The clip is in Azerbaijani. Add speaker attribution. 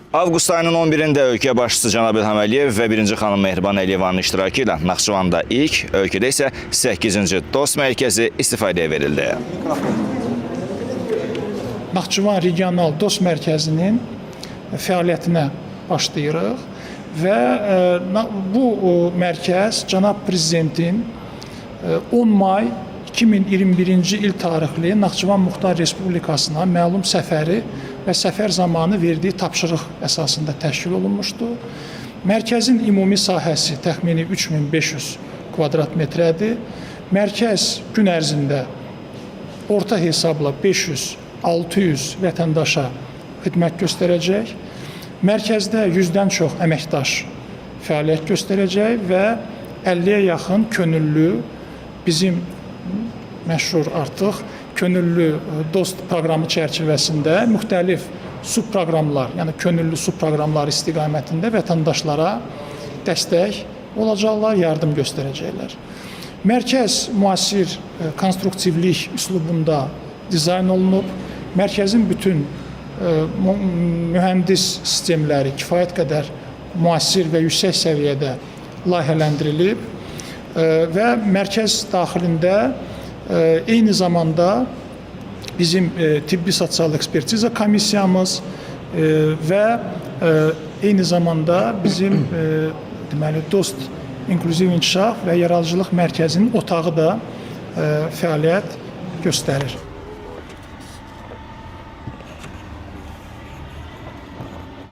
Speaker 1: Avqust ayının 11-də ölkə başçısı cənab İlham Əliyev və 1-ci xanım Mehriban Əliyevanın iştirakı ilə Naxçıvanda ilk, ölkədə isə 8-ci DOST mərkəzi istifadəyə verildi.
Speaker 2: Naxçıvan Regional DOST mərkəzinin fəaliyyətinə başlayırıq və bu mərkəz cənab Prezidentin 10 may 2021-ci il tarixli Naxçıvan Muxtar Respublikasına məlum səfəri və səfər zamanı verdiyi tapşırıq əsasında təşkil olunmuşdur. Mərkəzin ümumi sahəsi təxmini 3500 kvadrat metrədir. Mərkəz gün ərzində orta hesabla 500-600 vətəndaşa xidmət göstərəcək. Mərkəzdə 100-dən çox əməkdaş fəaliyyət göstərəcək və 50-yə yaxın könüllü bizim məşhur artıq könüllü DOST proqramı çərçivəsində müxtəlif subproqramlar, yəni könüllü subproqramlar istiqamətində vətəndaşlara dəstək olacaqlar, yardım göstərəcəklər. Mərkəz müasir konstruktivlik üslubunda dizayn olunub. Mərkəzin bütün mühəndis sistemləri kifayət qədər müasir və yüksək səviyyədə layihələndirilib və mərkəz daxilində eyni zamanda bizim tibbi sosial ekspertiza komissiyamız və eyni zamanda bizim deməli DOST İnklüziv İnkişaf və Yaradıcılıq Mərkəzinin otağı da fəaliyyət göstərir.